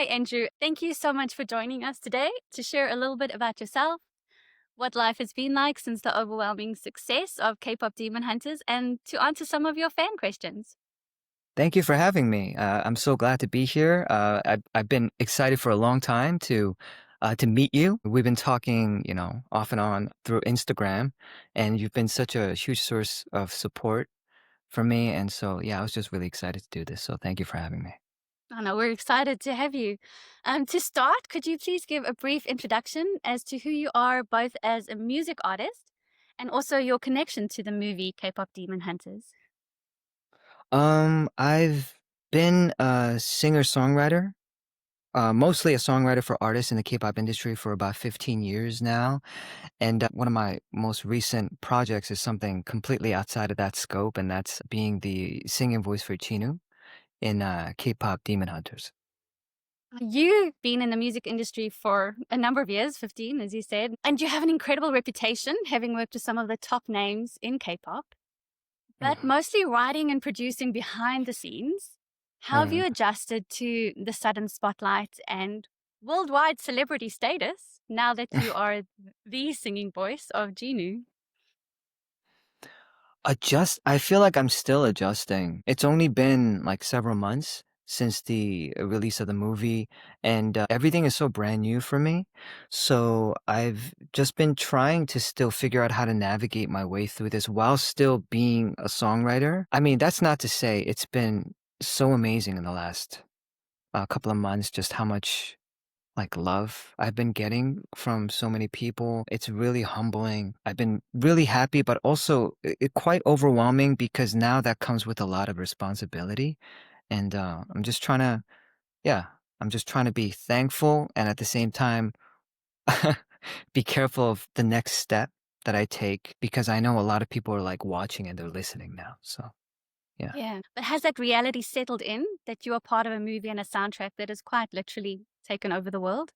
Andrew. Thank you so much for joining us today to share a little bit about yourself, what life has been like since the overwhelming success of K-pop Demon Hunters, and to answer some of your fan questions. Thank you for having me. I'm so glad to be here. I've been excited for a long time to meet you. We've been talking, off and on through Instagram, and you've been such a huge source of support for me. And so, yeah, I was just really excited to do this. So, thank you for having me. I know we're excited to have you. To start, could you please give a brief introduction as to who you are, both as a music artist and also your connection to the movie K-pop Demon Hunters? I've been a singer-songwriter, mostly a songwriter for artists in the K-pop industry for about 15 years now. And one of my most recent projects is something completely outside of that scope, and that's being the singing voice for Jinu in K-pop Demon Hunters. You've been in the music industry for a number of years, 15, as you said, and you have an incredible reputation, having worked with some of the top names in K-pop, but Mhm. mostly writing and producing behind the scenes. How have you Mhm. adjusted to the sudden spotlight and worldwide celebrity status now that you are the singing voice of Genu? I feel like I'm still adjusting. It's only been like several months since the release of the movie, and everything is so brand new for me. So I've just been trying to still figure out how to navigate my way through this while still being a songwriter. I mean, that's not to say it's been so amazing in the last couple of months, just how much like love I've been getting from so many people. It's really humbling. I've been really happy, but also quite overwhelming because now that comes with a lot of responsibility. And I'm just trying to, yeah, I'm just trying to be thankful and at the same time be careful of the next step that I take because I know a lot of people are like watching and they're listening now. So, yeah. Yeah. But has that reality settled in that you are part of a movie and a soundtrack that has quite literally taken over the world?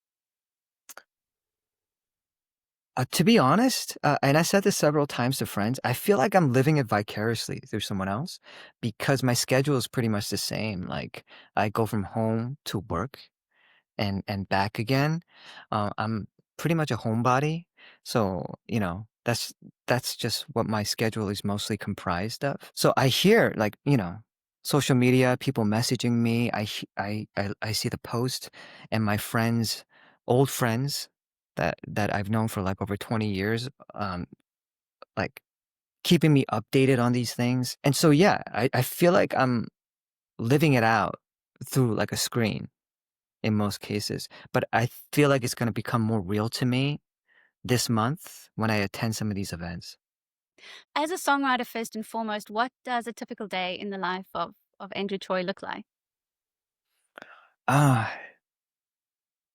To be honest, and I said this several times to friends, I feel like I'm living it vicariously through someone else because my schedule is pretty much the same. Like I go from home to work and back again. I'm pretty much a homebody, so that's just what my schedule is mostly comprised of. So I hear like social media, people messaging me. I see the post, and my friends, old friends that I've known for like over 20 years, um, like keeping me updated on these things. And so yeah, I feel like I'm living it out through like a screen in most cases. But I feel like it's gonna become more real to me this month when I attend some of these events. As a songwriter, first and foremost, what does a typical day in the life of Andrew Choi look like? Ah,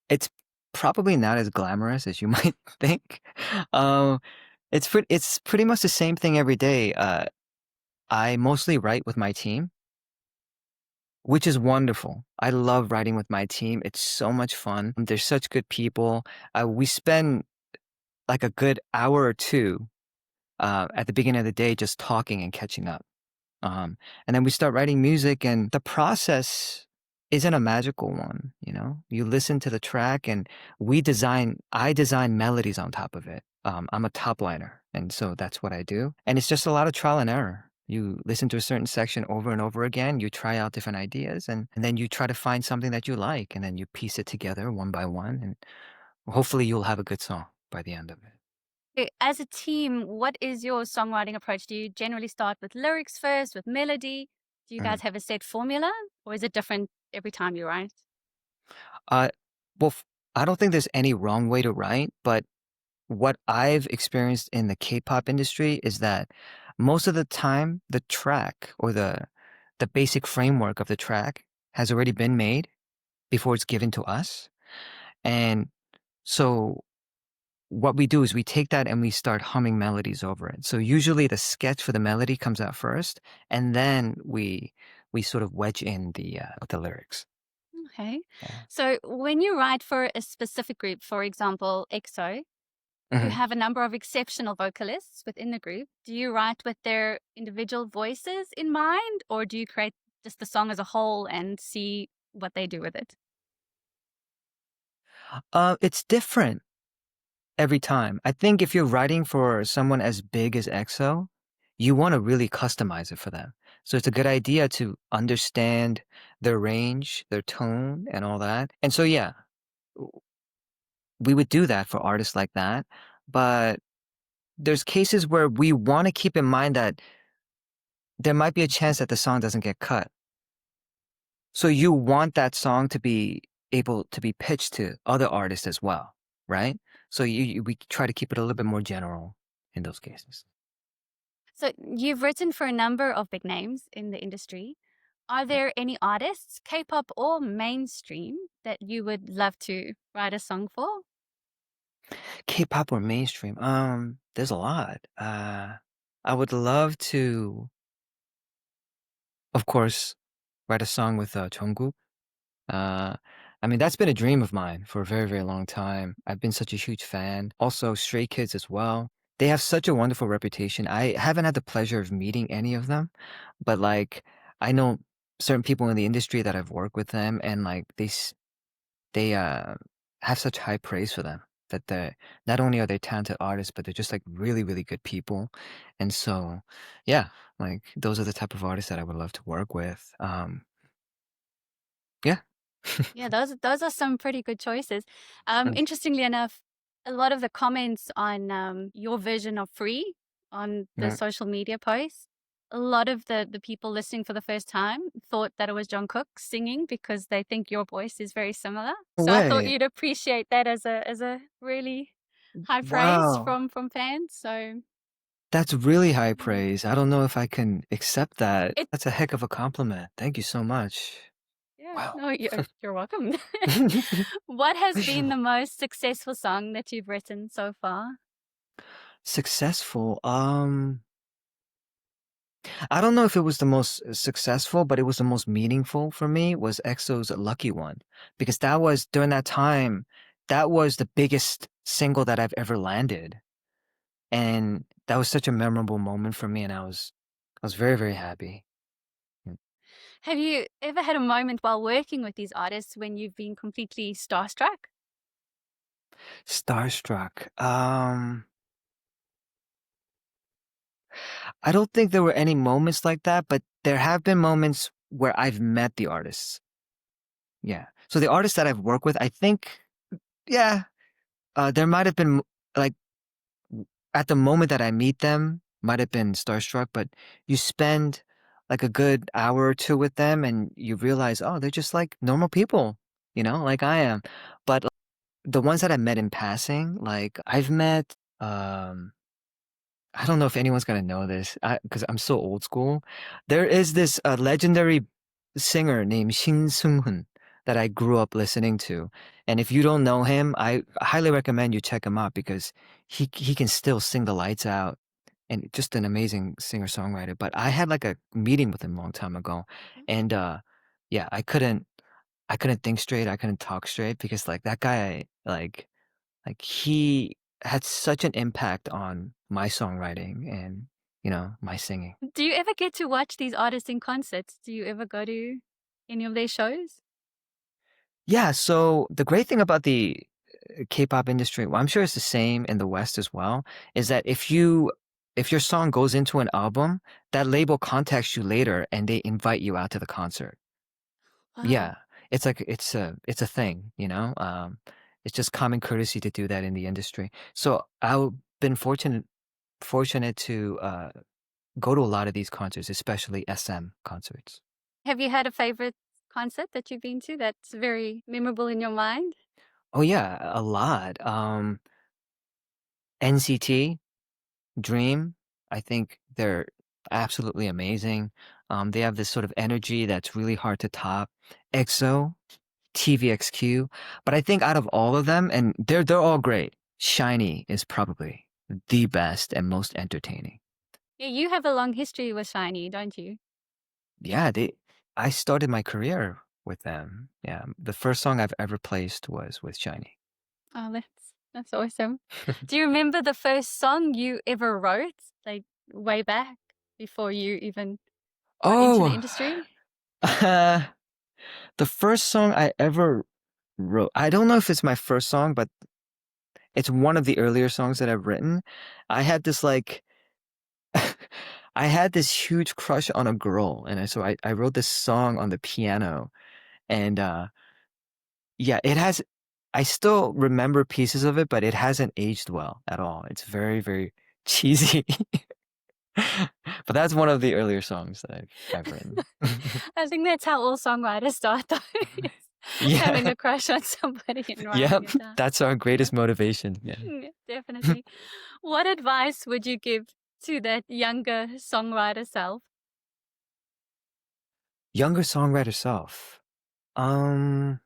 it's probably not as glamorous as you might think. Um, it's pretty much the same thing every day. I mostly write with my team, which is wonderful. I love writing with my team. It's so much fun. They're such good people. We spend like a good hour or two at the beginning of the day just talking and catching up. And then we start writing music, and the process isn't a magical one. You listen to the track, and I design melodies on top of it. I'm a top liner, and so that's what I do. And it's just a lot of trial and error. You listen to a certain section over and over again, you try out different ideas, and then you try to find something that you like, and then you piece it together one by one, and hopefully you'll have a good song by the end of it. As a team, what is your songwriting approach? Do you generally start with lyrics first, with melody? Do you Mhm. guys have a set formula, or is it different every time you write? Uh, well, I don't think there's any wrong way to write, but what I've experienced in the K-pop industry is that most of the time, the track or the basic framework of the track has already been made before it's given to us. And so what we do is we take that and we start humming melodies over it. So usually the sketch for the melody comes out first, and then we sort of wedge in the lyrics. Okay. Yeah. So when you write for a specific group, for example, EXO, who Mhm. have a number of exceptional vocalists within the group, do you write with their individual voices in mind, or do you create just the song as a whole and see what they do with it? It's different every time. I think if you're writing for someone as big as EXO, you want to really customize it for them. So it's a good idea to understand their range, their tone, and all that. And so, yeah, we would do that for artists like that. But there's cases where we want to keep in mind that there might be a chance that the song doesn't get cut. So you want that song to be able to be pitched to other artists as well, right? So we try to keep it a little bit more general in those cases. So you've written for a number of big names in the industry. Are Yep. there any artists, K-pop or mainstream, that you would love to write a song for? K-pop or mainstream? There's a lot. I would love to, of course, write a song with Jungkook. Uh, I mean, that's been a dream of mine for a very, very long time. I've been such a huge fan. Also, Stray Kids as well. They have such a wonderful reputation. I haven't had the pleasure of meeting any of them, but like I know certain people in the industry that I've worked with them, and like they have such high praise for them that they not only are they talented artists, but they're just like really, really good people. And so, yeah, like those are the type of artists that I would love to work with. Yeah. Yeah, those are some pretty good choices. Um, Interestingly enough, a lot of the comments on your version of Free on the yeah. social media posts, a lot of the people listening for the first time thought that it was Jungkook singing because they think your voice is very similar. No So I thought way. you'd appreciate that as a really high praise Wow. from fans. So That's really high yeah. praise. I don't know if I can accept that. It That's a heck of a compliment. Thank you so much. yeah, Wow. no, you're welcome. What has been the most successful song that you've written so far? Successful. I don't know if it was the most successful, but it was the most meaningful for me was EXO's Lucky One because that was during that time, that was the biggest single that I've ever landed. And that was such a memorable moment for me and I was very, very happy. Mm. Have you ever had a moment while working with these artists when you've been completely starstruck? Starstruck. I don't think there were any moments like that, but there have been moments where I've met the artists. Yeah. So the artists that I've worked with, I think, yeah, there might have been like at the moment that I meet them, might have been starstruck, but you spend like a good hour or two with them and you realize, oh, they're just like normal people, like I am. But the ones that I met in passing, like I've met, I don't know if anyone's gonna know this because I'm so old school. There is this legendary singer named Shin Sung-hun that I grew up listening to, and if you don't know him, I highly recommend you check him out because he can still sing the lights out and just an amazing singer-songwriter. But I had like a meeting with him a long time ago, and yeah, I couldn't think straight, I couldn't talk straight because like that guy like he had such an impact on my songwriting and, my singing. Do you ever get to watch these artists in concerts? Do you ever go to any of their shows? Yeah, so the great thing about the K-pop industry, well, I'm sure it's the same in the West as well, is that if your song goes into an album, that label contacts you later and they invite you out to the concert. Wow. Yeah. It's like it's a thing, it's just common courtesy to do that in the industry. So I've been fortunate to go to a lot of these concerts, especially SM concerts. Have you had a favorite concert that you've been to that's very memorable in your mind? Oh yeah, a lot. NCT, Dream, I think they're absolutely amazing. They have this sort of energy that's really hard to top. EXO, TVXQ, but I think out of all of them, and they're all great. Shiny is probably the best and most entertaining. Yeah, you have a long history with Shiny, don't you? Yeah, I started my career with them. Yeah, the first song I've ever placed was with Shiny. Oh, that's awesome. Do you remember the first song you ever wrote, like way back before you even got into the Oh, industry? the first song I ever wrote. I don't know if it's my first song, but it's one of the earlier songs that I've written. I had this like I had this huge crush on a girl, and so I wrote this song on the piano, and yeah, it has. I still remember pieces of it, but it hasn't aged well at all. It's very, very cheesy. But that's one of the earlier songs that I've written. I think that's how all songwriters start, though, is having Yeah. a crush on somebody and writing Yep. it down. That's our Yeah. greatest motivation. Yeah. Yeah, definitely. What advice would you give to that younger songwriter self? Younger songwriter self. Um,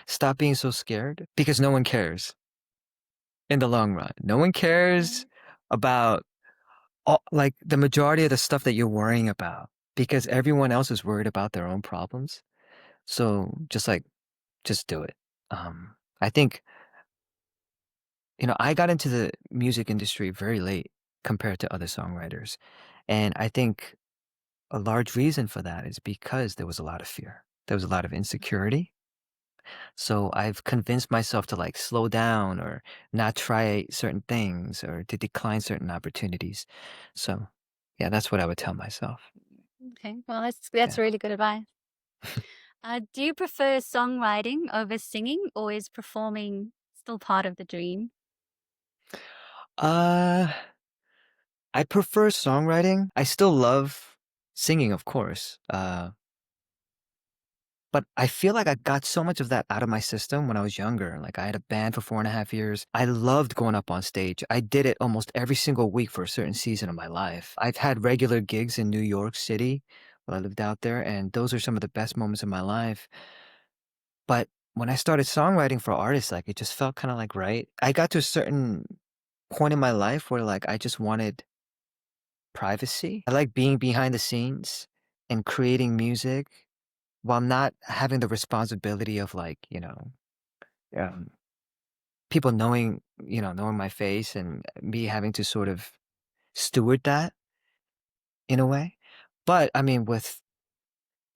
Stop being so scared because no one cares in the long run. No one cares Right. about like the majority of the stuff that you're worrying about because everyone else is worried about their own problems. So just do it. I think, I got into the music industry very late compared to other songwriters. And I think a large reason for that is because there was a lot of fear. There was a lot of insecurity. So I've convinced myself to like slow down or not try certain things or to decline certain opportunities. So yeah, that's what I would tell myself. Okay, well, that's Yeah. really good advice. Do you prefer songwriting over singing, or is performing still part of the dream? Uh, I prefer songwriting. I still love singing, of course. But I feel like I got so much of that out of my system when I was younger. Like I had a band for 4.5 years. I loved going up on stage. I did it almost every single week for a certain season of my life. I've had regular gigs in New York City while I lived out there, and those are some of the best moments of my life. But when I started songwriting for artists, like it just felt kind of like right. I got to a certain point in my life where like I just wanted privacy. I like being behind the scenes and creating music while not having the responsibility of like, um, people knowing my face and me having to sort of steward that in a way. But I mean, with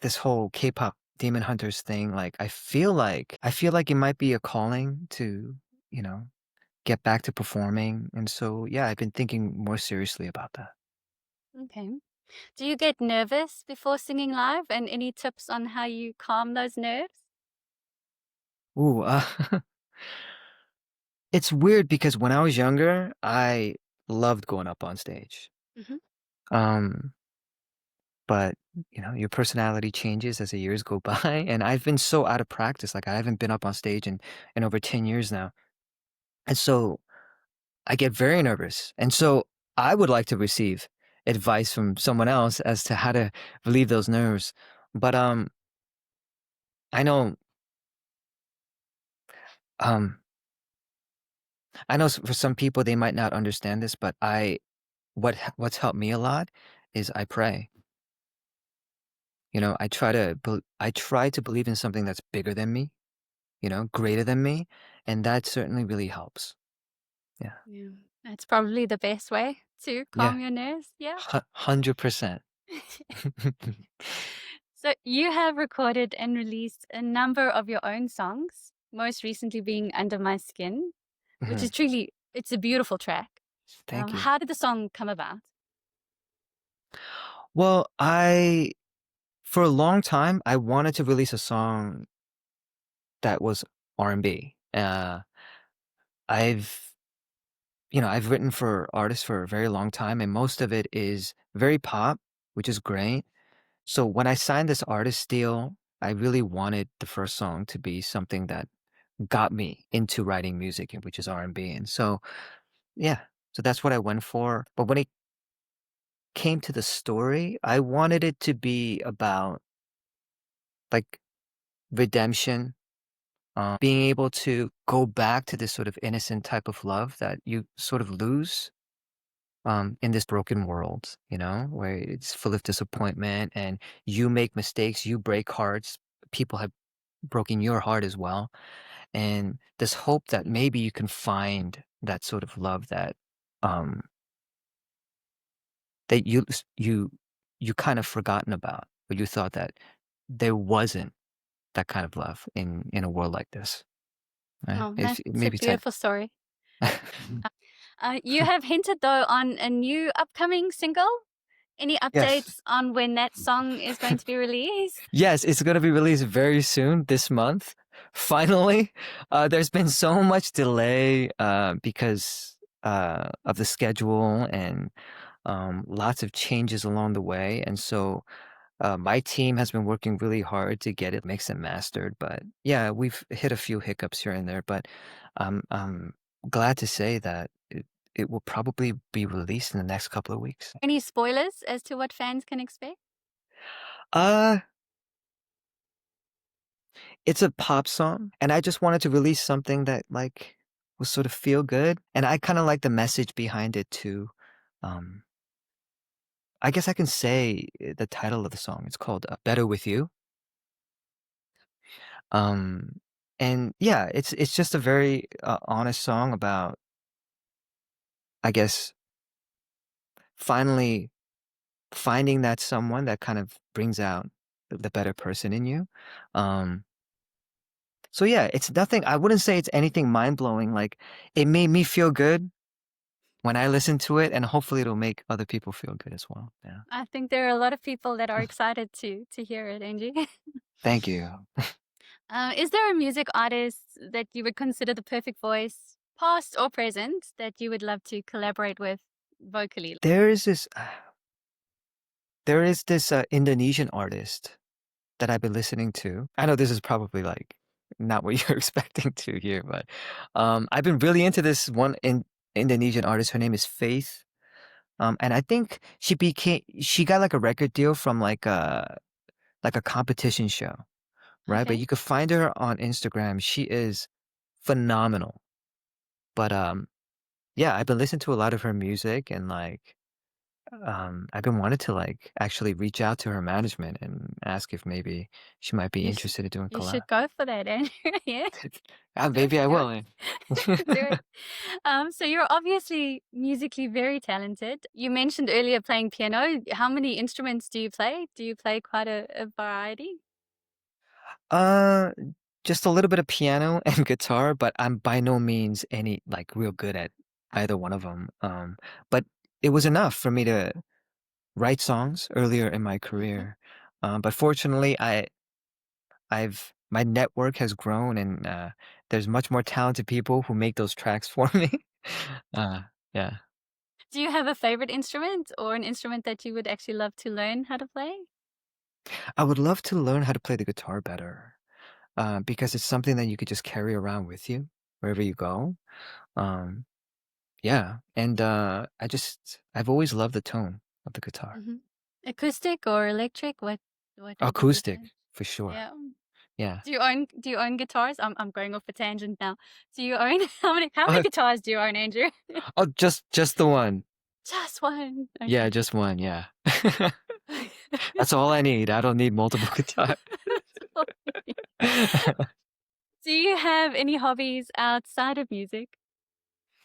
this whole K-pop Demon Hunters thing, like I feel like it might be a calling to, you know, get back to performing. And so yeah, I've been thinking more seriously about that. Okay. Do you get nervous before singing live, and any tips on how you calm those nerves? Ooh, it's weird because when I was younger, I loved going up on stage. Hmm. Um, but your personality changes as the years go by, and I've been so out of practice. Like I haven't been up on stage in over 10 years now. And so I get very nervous. And so I would like to receive advice from someone else as to how to relieve those nerves. But I know um for some people they might not understand this, but what's helped me a lot is I pray. I try to believe in something that's bigger than me, greater than me, and that certainly really helps. Yeah. Yeah, that's probably the best way to Yeah. calm your nerves. Yeah. 100%. So you have recorded and released a number of your own songs, most recently being Under My Skin, which Mhm. is truly it's a beautiful track. Thank you. How did the song come about? Well, I for a long time I wanted to release a song that was R&B. I've I've written for artists for a very long time and most of it is very pop, which is great. So when I signed this artist deal, I really wanted the first song to be something that got me into writing music, which is R&B. And so, yeah, so that's what I went for. But when it came to the story, I wanted it to be about like redemption, being able to go back to this sort of innocent type of love that you sort of lose in this broken world, where it's full of disappointment and you make mistakes, you break hearts, people have broken your heart as well. And this hope that maybe you can find that sort of love um, that you kind of forgotten about, but you thought that there wasn't that kind of love in a world like this. Oh, It's that's a maybe beautiful story. You have hinted though on a new upcoming single. Any Yes. updates on when that song is going to be released? Yes, it's gonna be released very soon this month. Finally, there's been so much delay because of the schedule and lots of changes along the way, and so my team has been working really hard to get it mixed and mastered. But yeah, we've hit a few hiccups here and there, but I'm glad to say that it will probably be released in the next couple of weeks. Any spoilers as to what fans can expect? Uh, it's a pop song, and I just wanted to release something that like was sort of feel good, and I kind of like the message behind it too. Um, I guess I can say the title of the song. It's called "Better with You." Um, and yeah, it's just a very honest song about, I guess, finally finding that someone that kind of brings out the better person in you. Um, so yeah, it's nothing. I wouldn't say it's anything mind blowing. Like it made me feel good when I listen to it, and hopefully it'll make other people feel good as well. Yeah. I think there are a lot of people that are excited to hear it, Angie. Thank you. Is there a music artist that you would consider the perfect voice, past or present, that you would love to collaborate with vocally? There is this there is this Indonesian artist that I've been listening to. I know this is probably like not what you're expecting to hear, but I've been really into this one Indonesian artist. Her name is Faith. And I think she got like a record deal from like a competition show, right? But Okay. you could find her on Instagram. She is phenomenal. But yeah, I've been listening to a lot of her music, and like I've been wanting to like actually reach out to her management and ask if maybe she might be You should interested in doing you collab. should go for that, Andrew. Yeah, do it, Maybe I do will. it, do it. So you're obviously musically very talented. You mentioned earlier playing piano. How many instruments do you play? Do you play quite a variety? Uh, just a little bit of piano and guitar, but I'm by no means any like real good at either one of them. But it was enough for me to write songs earlier in my Mhm. career. But fortunately, I've my network has grown, and there's much more talented people who make those tracks for me. Uh, yeah, Do you have a favorite instrument or an instrument that you would actually love to learn how to play? I would love to learn how to play the guitar better, because it's something that you could just carry around with you wherever you go. Um, yeah, and I've always loved the tone of the guitar. Hmm. Acoustic or electric? What would you Acoustic, prefer? for sure. Yeah. Yeah. Do you own guitars? I'm going off a tangent now. Do you own how many Oh, guitars do you own, Andrew? oh, just the one. Just one. Yeah, Okay. just one. Yeah. That's all I need. I don't need multiple guitars. That's funny. Do you have any hobbies outside of music?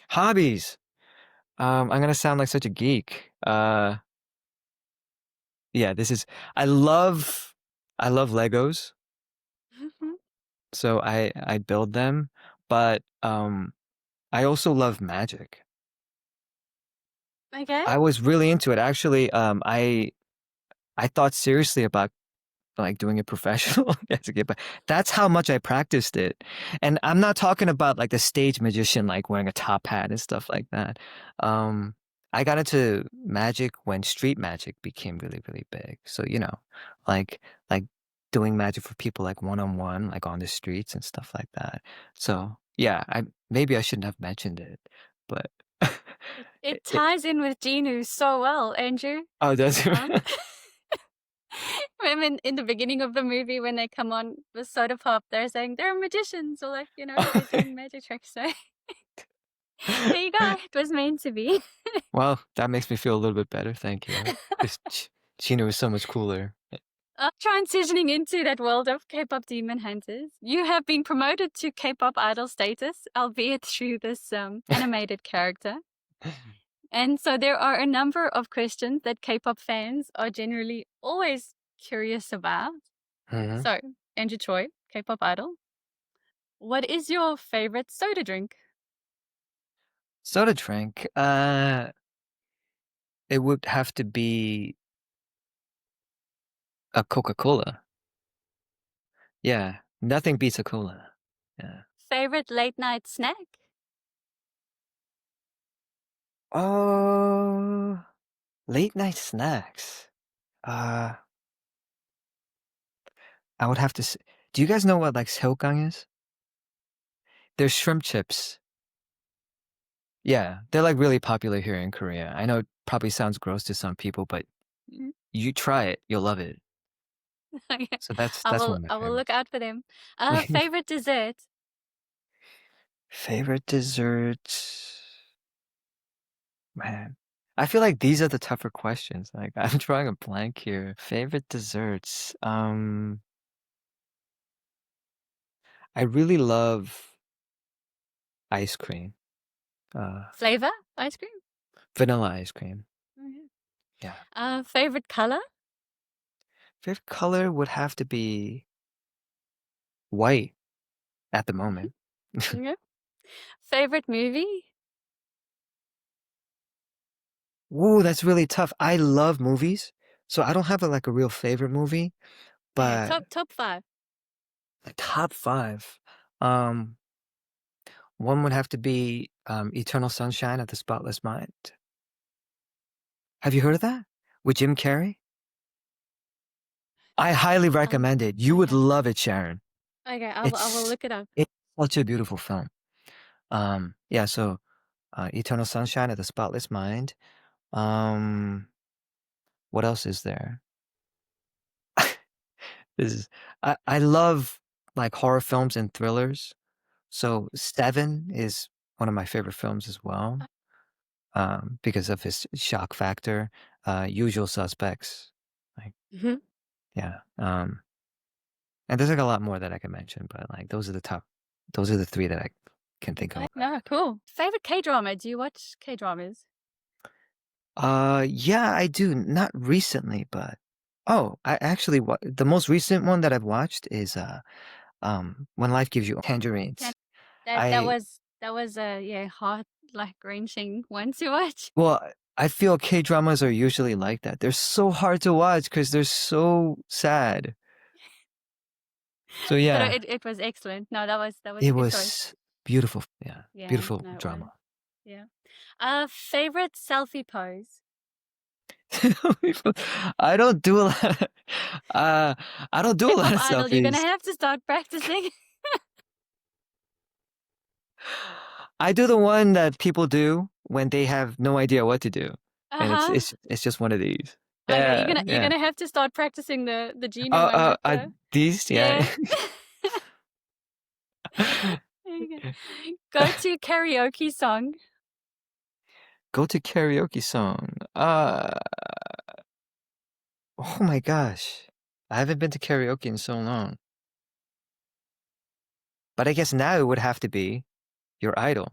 Hobbies. I'm gonna sound like such a geek. Yeah, this is. I love, I love Legos, Mhm. so I build them, but I also love magic. Okay. I was really into it actually. I thought seriously about like doing it professional as a kid, but that's how much I practiced it. And I'm not talking about like the stage magician, like wearing a top hat and stuff like that. Um, I got into magic when street magic became really, really big. So, like doing magic for people like one on one, like on the streets and stuff like that. So yeah, maybe I shouldn't have mentioned it, but It it ties in with Genu so well, Andrew. oh, does it? Um, in the beginning of the movie when they come on the soda pop, they're saying they're magicians or like, they're doing magic tricks. So there you go. It was meant to be. Well, that makes me feel a little bit better. Thank you. This Chino is so much cooler. Transitioning into that world of K-pop Demon Hunters, you have been promoted to K-pop idol status, albeit through this animated character. And so there are a number of questions that K-pop fans are generally always curious about. Mhm. So, Andrew Choi, K-pop idol. What is your favorite soda drink? Soda drink. It would have to be a Coca-Cola. Yeah, nothing beats a cola. Yeah. Favorite late night snack? Oh, late night snacks. Uh, I would have to say, do you guys know what like seogang is? They're shrimp chips. Yeah, they're like really popular here in Korea. I know it probably sounds gross to some people, but Mm. you try it, you'll love it. Okay. So that's one of my I will look favorites. out for them. Favorite dessert? Favorite desserts? Man, I feel like these are the tougher questions. Like I'm drawing a blank here. Favorite desserts? I really love ice cream. Uh, Flavor? Ice cream? vanilla ice cream. Okay. Yeah. Favorite color? Favorite color would have to be white at the moment. Okay. Favorite movie? Whoa, that's really tough. I love movies, so I don't have like a real favorite movie, Okay, but top five. like top five. Um, one would have to be Eternal Sunshine of the Spotless Mind. Have you heard of that? With Jim Carrey? I highly recommend it. You would Okay. love it, Sharon. Okay, I will It's look it up. it's such a beautiful film. Yeah, so Eternal Sunshine of the Spotless Mind. Um, what else is there? This is I love like horror films and thrillers. So Seven is one of my favorite films as well, because of his shock factor. Usual Suspects, like Mhm. yeah. And there's like a lot more that I can mention, but like those are the top. Those are the three that I can think of. No, cool. Favorite K-drama? Do you watch K-dramas? Yeah, I do. Not recently, but oh, I actually the most recent one that I've watched is When Life Gives You Ten- Tangerines. That I that was a yeah heart like wrenching one to watch. well, I feel K-dramas are usually like that. They're so hard to watch because they're so sad. So But yeah, it was excellent. No, that was a it good choice. was beautiful. Yeah, Yeah, beautiful no, it was. drama. Yeah. Favorite selfie pose? I don't do a lot of, uh, I don't do a lot K-pop of idol, you're gonna selfies. have to start practicing. I do the one that people do when they have no idea what to do, and Uh-huh. it's just one of these. Okay, Yeah, you're yeah. gonna have to start practicing the Jinu one with the These, yeah. yeah. There you go. Go to karaoke song. Go to karaoke song. Oh my gosh, I haven't been to karaoke in so long. But I guess now it would have to be your idol.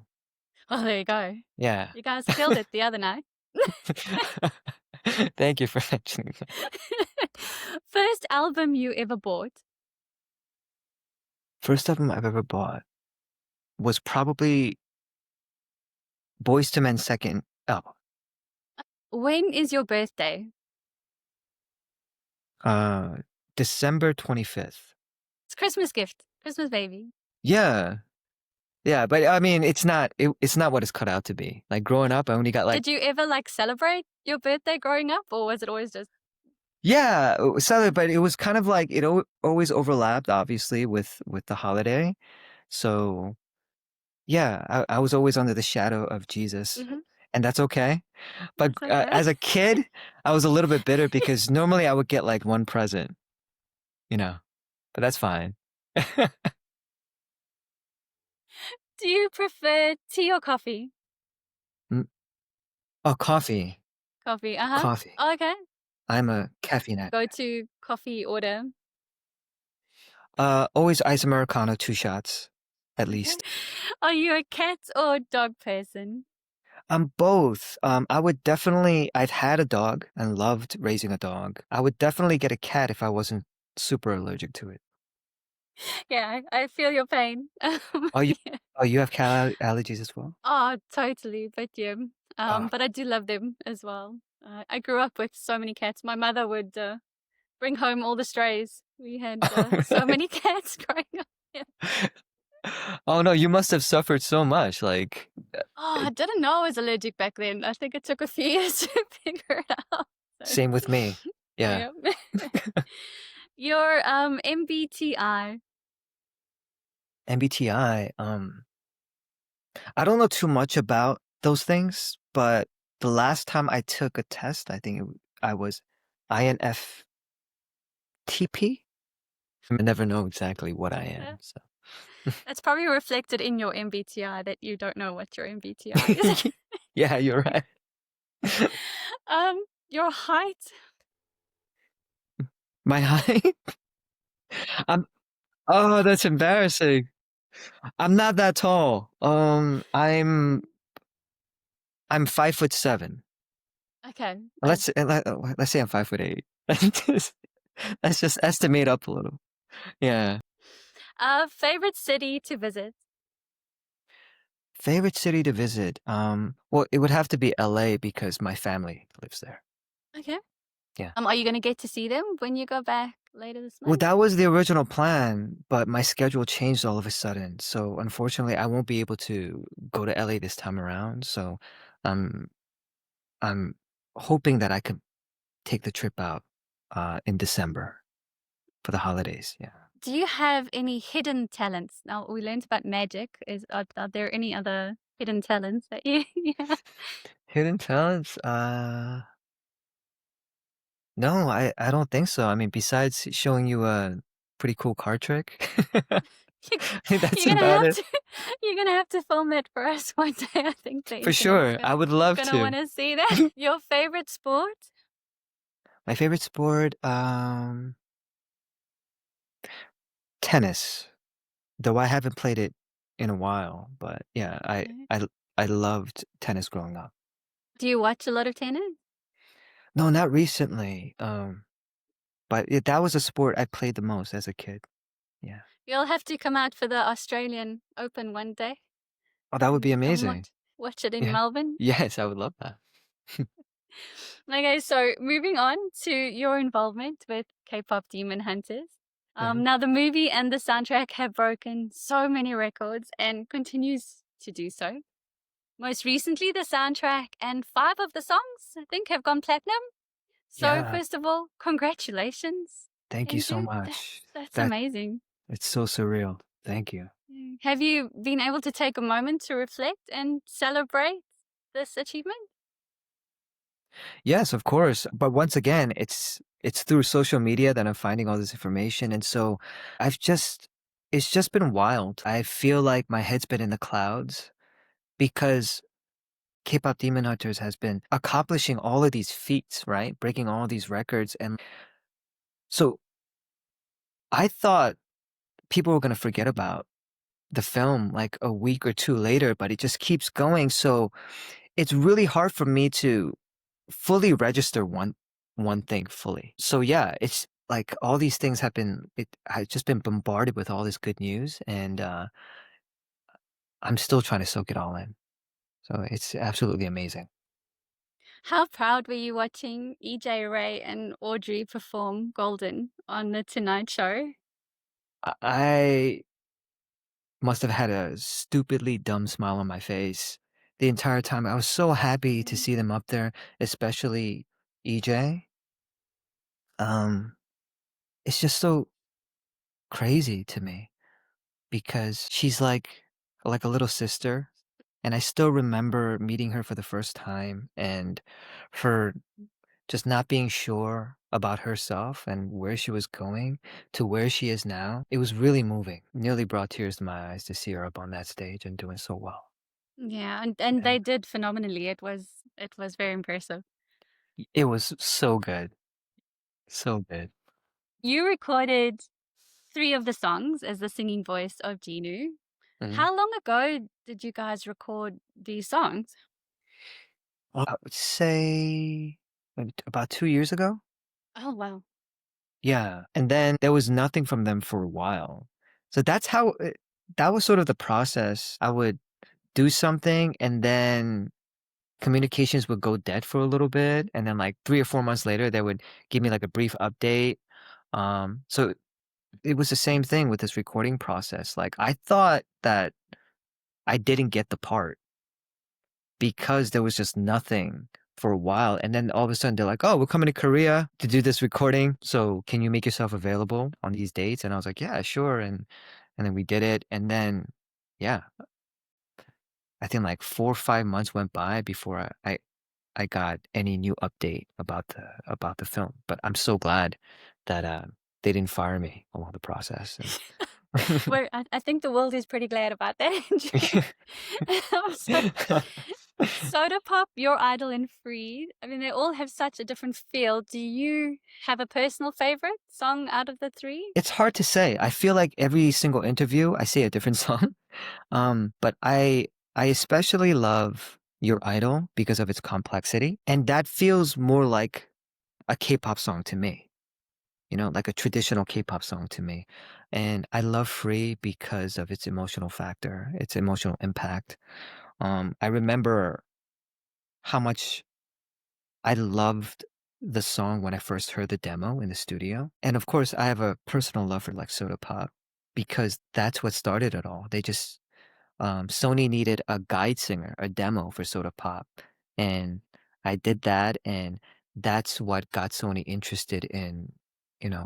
Oh, there you go. Yeah. You guys killed it the other night. Thank you for mentioning that. First album you ever bought. First album I've ever bought was probably Boys to Men's second album. When is your birthday? Uh, December 25th. It's Christmas gift. Christmas baby. Yeah. Yeah, but I mean, it's not what it's cut out to be. Like growing up, I only got like Did you ever like celebrate your birthday growing up, or was it always just yeah, but it was kind of like it always overlapped obviously with the holiday. So, yeah, I was always under the shadow of Jesus, Mhm. and that's okay. But That's okay. as a kid, I was a little bit bitter because normally I would get like one present, you know, but that's fine. Do you prefer tea or coffee? Mm, oh, coffee, Coffee. Uh-huh. coffee. Oh, okay. I'm a caffeine addict. Go to coffee order. Always ice Americano, 2 shots, at Okay. least. Are you a cat or dog person? I'm both. I've had a dog and loved raising a dog. I would definitely get a cat if I wasn't super allergic to it. Yeah, I feel your pain. Oh, you Yeah. oh, you have cat allergies as well? Oh, totally, but yeah, Oh. but I do love them as well. I grew up with so many cats. My mother would, bring home all the strays. We had, Oh, so really? many cats growing up. Yeah. Oh, no, you must have suffered so much, like, Oh, I it didn't know I was allergic back then. I think it took a few years to figure it out. So, same with me. Yeah. yeah. Your, MBTI. MBTI, I don't know too much about those things, but the last time I took a test, I think I was INFTP? I never know exactly what I Yeah. am, so That's probably reflected in your MBTI that you don't know what your MBTI is. Yeah, you're right. Your height. My height? I'm Oh, that's embarrassing. I'm not that tall. I'm 5'7". Okay. Let's say I'm 5'8". Let's just estimate up a little. Yeah. Favorite city to visit. Favorite city to visit? Well, it would have to be LA because my family lives there. Okay. Yeah. Are you gonna get to see them when you go back later this Well, month? that was the original plan, but my schedule changed all of a sudden. So unfortunately, I won't be able to go to LA this time around. So I'm I'm hoping that I could take the trip out in December for the holidays. Yeah. Do you have any hidden talents? Now we learned about magic. Are there any other hidden talents that you yeah. Hidden talents? No, I don't think so. I mean, besides showing you a pretty cool card trick, I think that's You're gonna about have it. to you're gonna have to film that for us one day. I think the For internet's sure. I would love gonna to. wanna see that. Your favorite sport? My favorite sport, tennis. Though I haven't played it in a while, but yeah, Okay. I loved tennis growing up. Do you watch a lot of tennis? No, not recently. But that was a sport I played the most as a kid. Yeah. You'll have to come out for the Australian Open one day. Oh, that would be Come amazing. watch it in Yeah. Melbourne. Yes, I would love that. Okay, so moving on to your involvement with K-pop Demon Hunters. Mhm. Now the movie and the soundtrack have broken so many records and continues to do so. Most recently, the soundtrack and 5 of the songs, I think, have gone platinum. So Yeah. first of all, congratulations, Thank you so Kenju. much. That's That amazing. It's so surreal. Thank you. Have you been able to take a moment to reflect and celebrate this achievement? Yes, of course. But once again, it's through social media that I'm finding all this information. And so I've just it's just been wild. I feel like my head's been in the clouds because K-pop Demon Hunters has been accomplishing all of these feats, right? Breaking all these records. And so I thought people were going to forget about the film like a week or two later, but it just keeps going. So it's really hard for me to fully register one thing fully. So yeah, it's like all these things have been I've just been bombarded with all this good news and I'm still trying to soak it all in. So it's absolutely amazing. How proud were you watching EJ Ray and Audrey perform Golden on The Tonight Show? I must have had a stupidly dumb smile on my face the entire time. I was so happy to Mm. see them up there, especially EJ. Um it's just so crazy to me because she's like a little sister, and I still remember meeting her for the first time and her just not being sure about herself and where she was going to where she is now. It was really moving. Nearly brought tears to my eyes to see her up on that stage and doing so well. Yeah, and Yeah. they did phenomenally. It was very impressive. It was so good. So good. You recorded 3 of the songs as the singing voice of Jinu. Mhm. How long ago did you guys record these songs? I would say about 2 years ago. Oh wow. Yeah, and then there was nothing from them for a while. So that was sort of the process. I would do something and then communications would go dead for a little bit, and then like 3 or 4 months later, they would give me like a brief update. So it was the same thing with this recording process. Like I thought that I didn't get the part because there was just nothing for a while, and then all of a sudden they're like, "Oh, we're coming to Korea to do this recording. So can you make yourself available on these dates?" And I was like, "Yeah, sure." And then we did it, and then yeah, I think like 4 or 5 months went by before I got any new update about the film. But I'm so glad that they didn't fire me along the process. And I think the world is pretty glad about that. So, Soda Pop, Your Idol, and Free. I mean, they all have such a different feel. Do you have a personal favorite song out of the three? It's hard to say. I feel like every single interview I say a different song. But I especially love Your Idol because of its complexity, and that feels more like a K-pop song to me. You know, like a traditional K-pop song to me. And I love Free because of its emotional factor, its emotional impact. I remember how much I loved the song when I first heard the demo in the studio. And of course, I have a personal love for like Soda Pop because that's what started it all. Sony needed a guide singer, a demo for Soda Pop. And I did that, and that's what got Sony interested in,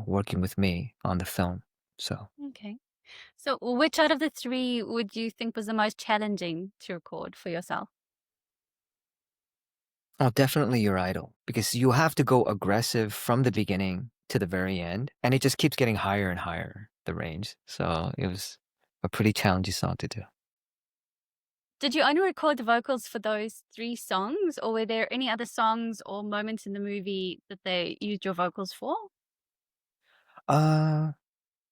working with me on the film. So, Okay. So, which out of the three would you think was the most challenging to record for yourself? oh, definitely Your Idol, because you have to go aggressive from the beginning to the very end, and it just keeps getting higher and higher, the range. So it was a pretty challenging song to do. Did you only record the vocals for those three songs, or were there any other songs or moments in the movie that they used your vocals for? Uh,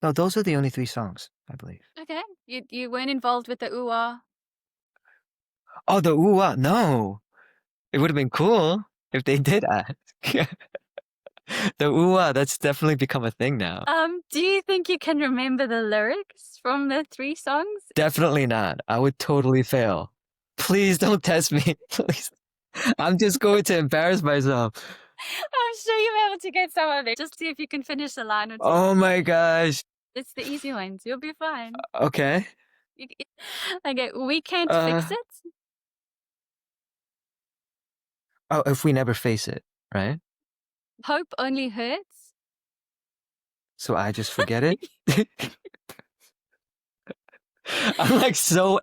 no, those are the only 3 songs, I believe. Okay. You weren't involved with the ooh Oh, the ooh ah, no. It would have been cool if they did that. The ooh ah, that's definitely become a thing now. Do you think you can remember the lyrics from the three songs? Definitely not. I would totally fail. Please don't test me. Please. I'm just going to embarrass myself. I'm sure you'll be able to get some of it. Just see if you can finish a line or two. Oh my gosh. It's the easy ones. You'll be fine. Okay. Okay, we can't fix Uh, it. oh, if we never face it, right? Hope only hurts. So I just forget it. I'm like so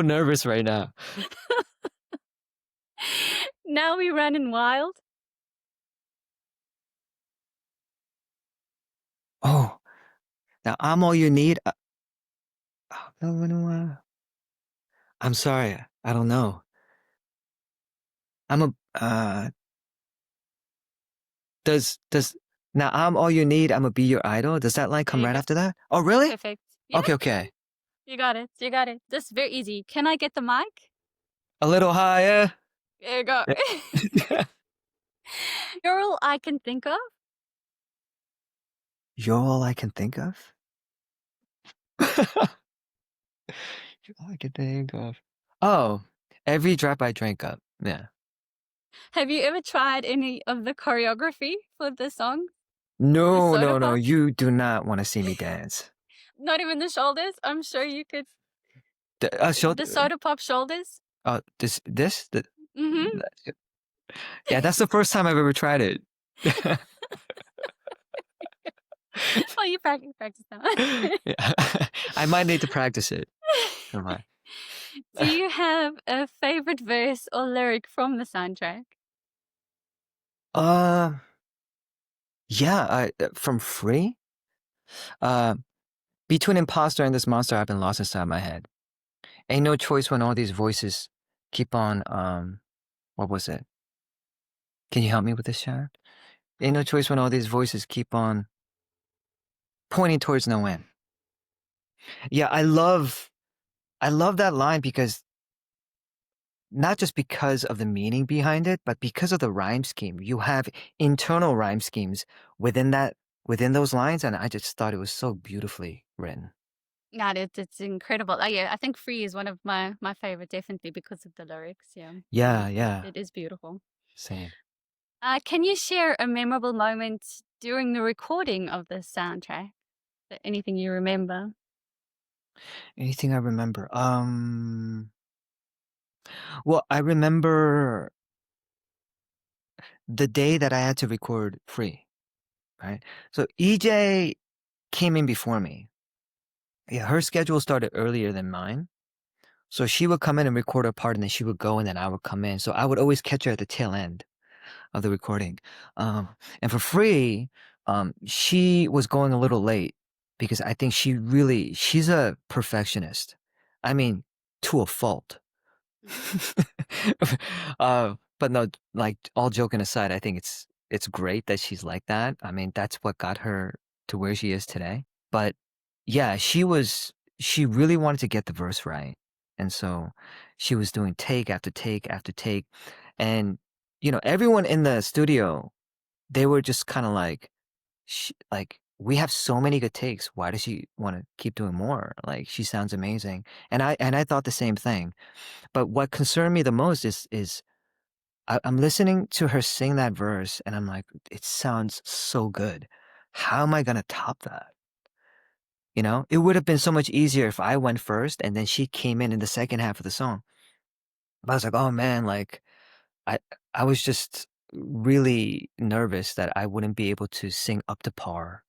nervous right now. Now we running wild. Oh, now I'm all you need. I'm sorry. I don't know. I'm a does now I'm all you need, I'ma be your idol. Does that line There come you right go. after that? Oh, really? Perfect. Yeah, Okay, okay. you got it. You got it. This is very easy. Can I get the mic? A little higher. There you go. Yeah. You're all I can think of. You're all I can think of? You're all I can think of. Oh, every drop I drank up. Yeah. Have you ever tried any of the choreography for the song? The No, soda no, no. pop? You do not want to see me dance. Not even the shoulders? I'm sure you could. Show, The soda pop shoulders? this, Mm-hmm. yeah, that's the first time I've ever tried it. Oh, you practice now. Yeah. I might need to practice it. Come on. Do you have a favorite verse or lyric from the soundtrack? Uh, yeah, from Free? Uh, between imposter and this monster, I've been lost inside my head. Ain't no choice when all these voices keep on, what was it? Can you help me with this, Sharon? Ain't no choice when all these voices keep on pointing towards no end. Yeah, I love that line because not just because of the meaning behind it, but because of the rhyme scheme. You have internal rhyme schemes within within those lines, and I just thought it was so beautifully written. No, it's incredible. Oh, yeah, I think Free is one of my favorite, definitely because of the lyrics. Yeah, Yeah, yeah, it is beautiful. same. Can you share a memorable moment during the recording of the soundtrack? Anything you remember? Anything I remember? Well, I remember the day that I had to record Free, right? So EJ came in before me. Yeah, her schedule started earlier than mine. So she would come in and record her part and then she would go and then I would come in. So I would always catch her at the tail end of the recording. Um, and for Free, she was going a little late because I think she's a perfectionist. I mean, to a fault. Mhm. But no, like all joking aside, I think it's great that she's like that. I mean, that's what got her to where she is today. But yeah, she really wanted to get the verse right. And so she was doing take after take after take. And everyone in the studio, they were just kind of like we have so many good takes. Why does she want to keep doing more? Like she sounds amazing. And I thought the same thing. But what concerned me the most is I'm listening to her sing that verse and I'm like, it sounds so good. How am I gonna top that? It would have been so much easier if I went first and then she came in the second half of the song. But I was like, oh man, like I I was just really nervous that I wouldn't be able to sing up to par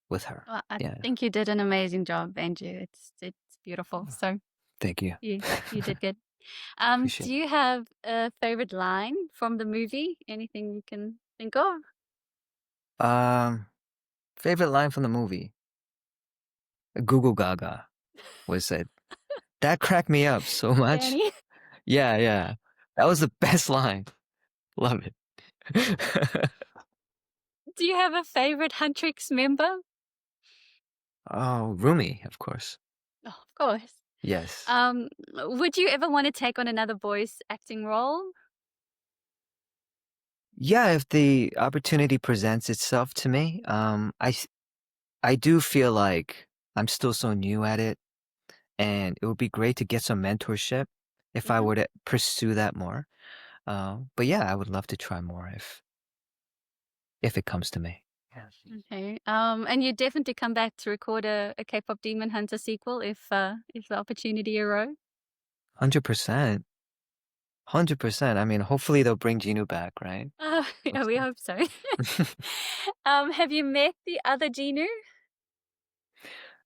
with her. Well, I Yeah, think you did an amazing job, Andrew. It's beautiful. So thank you. you did good. Appreciate Do you have a favorite line from the movie? Anything you can think of? it. Favorite line from the movie, Google Gaga was said. That cracked me up so much. Danny, Yeah, yeah. That was the best line. Love it. do you have a favorite Huntrix member? Oh, Rumi, of course. Oh, of course. Yes. Would you ever want to take on another voice acting role? Yeah, if the opportunity presents itself to me, I do feel like I'm still so new at it, and it would be great to get some mentorship if I Hmm. were to pursue that more. But yeah, I would love to try more if it comes to me. Yeah. Okay. And you definitely come back to record a K-pop Demon Hunter sequel if the opportunity arose. 100%. 100%. I mean, hopefully they'll bring Genu back, right? Yeah, we hope so. Have you met the other Jinu?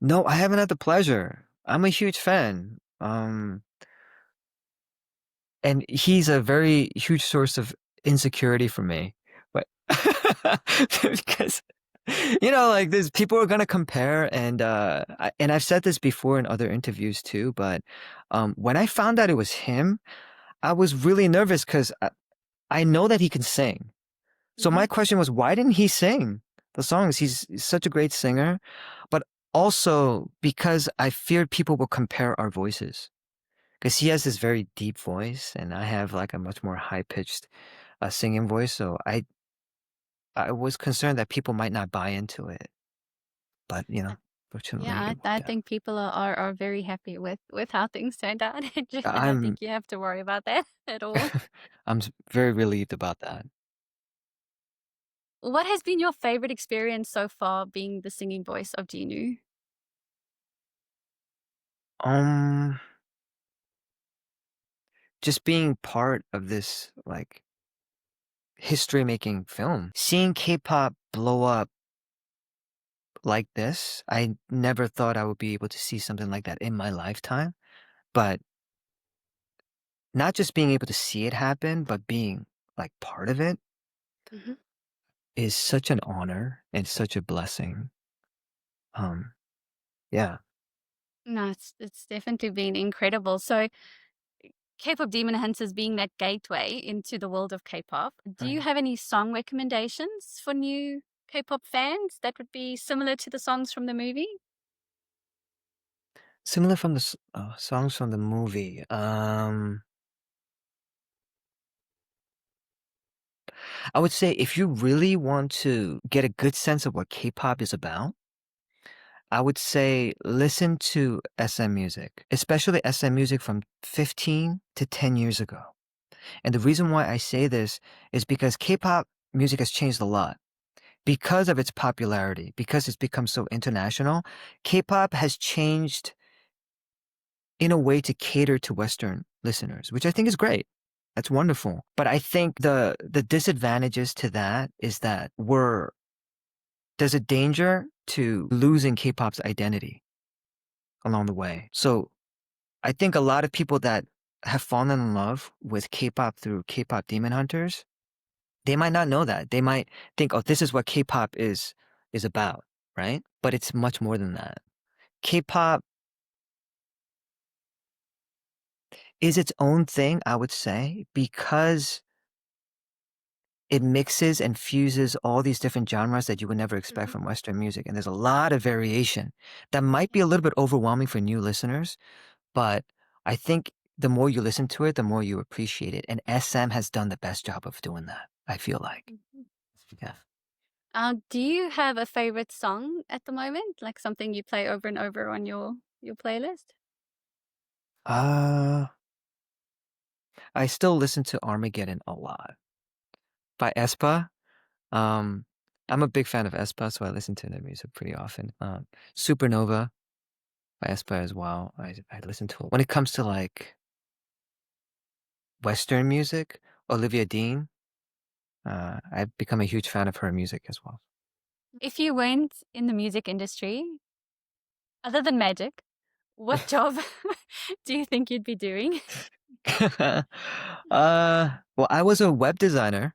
No, I haven't had the pleasure. I'm a huge fan. And he's a very huge source of insecurity for me. But because like there's people are gonna compare and and I've said this before in other interviews too, but when I found out it was him, I was really nervous because I know that he can sing. So Hmm. my question was, why didn't he sing the songs? He's such a great singer, but also because I feared people will compare our voices because he has this very deep voice and I have like a much more high pitched singing voice. So I was concerned that people might not buy into it, but Yeah, fortunately it I worked out. think people are very happy with how things turned out. I don't I'm think you have to worry about that at all. very relieved about that. What has been your favorite experience so far being the singing voice of Jinu? Um, just being part of this like history making film, seeing K-pop blow up like this, I never thought I would be able to see something like that in my lifetime. But not just being able to see it happen, but being like part of it Hmm. is such an honor and such a blessing. Um, yeah, No, it's definitely been incredible. So K-pop Demon Hunters being that gateway into the world of K-pop, do you right. have any song recommendations for new K-pop fans that would be similar to the songs from the movie? Similar from the songs from the movie. I would say if you really want to get a good sense of what K-pop is about, I would say listen to SM music, especially SM music from 15 to 10 years ago. And the reason why I say this is because K-pop music has changed a lot. Because of its popularity, because it's become so international, K-pop has changed in a way to cater to Western listeners, which I think is great. That's wonderful. But I think the disadvantages to that is that there's a danger to losing K-pop's identity along the way. So I think a lot of people that have fallen in love with K-pop through K-pop Demon Hunters, they might not know that. They might think, "Oh, this is what K-pop is about," right? But it's much more than that. K-pop is its own thing, I would say, because it mixes and fuses all these different genres that you would never expect Mhm. from Western music, and there's a lot of variation that might be Yeah. a little bit overwhelming for new listeners, but I think the more you listen to it, the more you appreciate it, and SM has done the best job of doing that, I feel like. Mhm. Yeah. Do you have a favorite song at the moment? Like something you play over and over on your playlist? Uh, I still listen to Armageddon a lot by aespa. Um, I'm a big fan of aespa, so I listen to their music pretty often. Supernova by aespa as well. I listen to it. When it comes to like Western music, Olivia Dean, I've become a huge fan of her music as well. If you weren't in the music industry, other than magic, what job do you think you'd be doing? Well, I was a web designer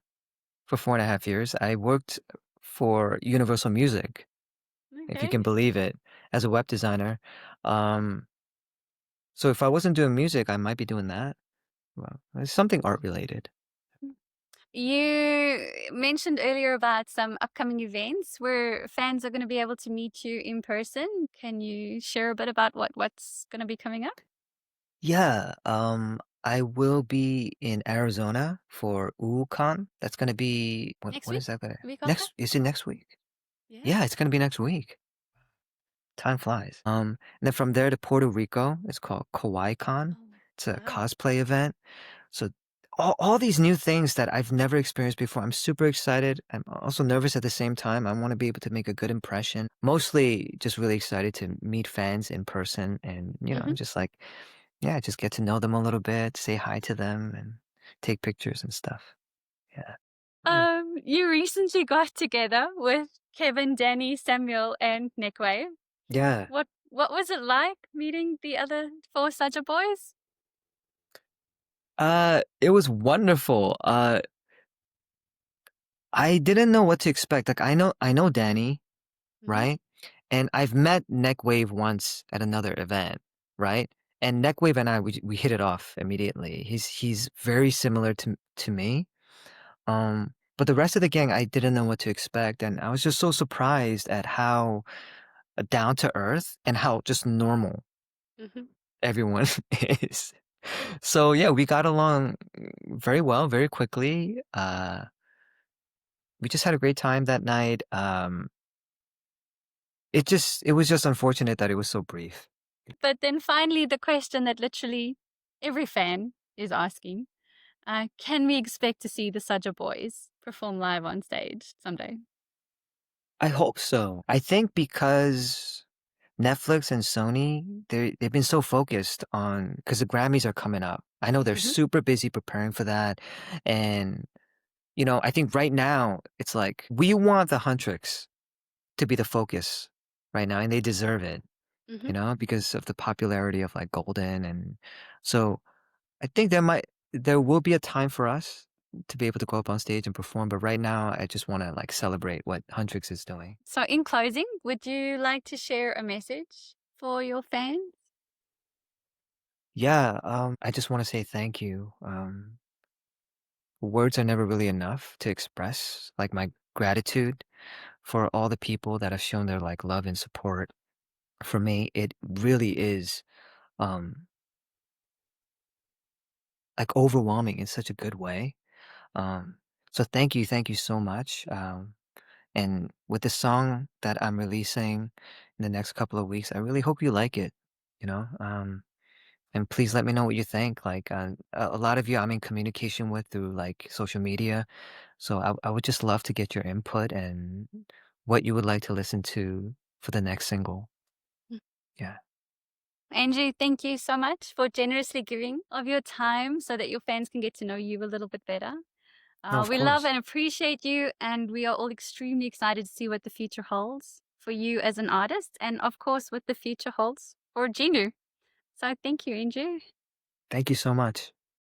for 4.5 years. I worked for Universal Music, if you Okay. can believe it, as a web designer. Um, so if I wasn't doing music, I might be doing that. Well, it's something art related. You mentioned earlier about some upcoming events where fans are going to be able to meet you in person. Can you share a bit about what's going to be coming up Yeah, I will be in Arizona for UConn. That's gonna be next when week? is that gonna The week after? next? Is it next week? Yeah. Yeah, it's gonna be next week. Time flies. And then from there to Puerto Rico, it's called KawaiiCon. Oh, It's a wow. cosplay event. So all these new things that I've never experienced before. I'm super excited. I'm also nervous at the same time. I want to be able to make a good impression. Mostly just really excited to meet fans in person and, Hmm. just like, yeah, just get to know them a little bit, say hi to them and take pictures and stuff. Yeah. You recently got together with Kevin, Danny, Samuel, and Nikway. Yeah. What was it like meeting the other four Saja boys? It was wonderful. I didn't know what to expect. Like I know Danny, Hmm. right? And I've met Neckwave once at another event, right? And Neckwave and I we hit it off immediately. He's very similar to me. But the rest of the gang I didn't know what to expect and I was just so surprised at how down to earth and how just normal Hmm. everyone is. So yeah, we got along very well, very quickly. We just had a great time that night. It was just unfortunate that it was so brief. But then finally, the question that literally every fan is asking: can we expect to see the Saja boys perform live on stage someday? I hope so. I think because Netflix and Sony, they've been so focused on because the Grammys are coming up. I know they're Hmm. super busy preparing for that. And, I think right now it's like we want the Huntrix to be the focus right now, and they deserve it, Hmm. because of the popularity of like Golden. And so I think there will be a time for us to be able to go up on stage and perform. But right now I just want to like celebrate what Huntrix is doing. So, in closing, would you like to share a message for your fans? Yeah, I just want to say thank you. Words are never really enough to express like my gratitude for all the people that have shown their like love and support for me. It really is um like overwhelming in such a good way. Um so thank you so much. And with the song that I'm releasing in the next couple of weeks, I really hope you like it, you know? And please let me know what you think. Like, a lot of you I'm in communication with through like social media. So I would just love to get your input and what you would like to listen to for the next single. Mm. Yeah. Angie, thank you so much for generously giving of your time so that your fans can get to know you a little bit better. No, of We love course. and appreciate you, and we are all extremely excited to see what the future holds for you as an artist, and of course, what the future holds for Jinu. So, thank you, Andrew. Thank you so much.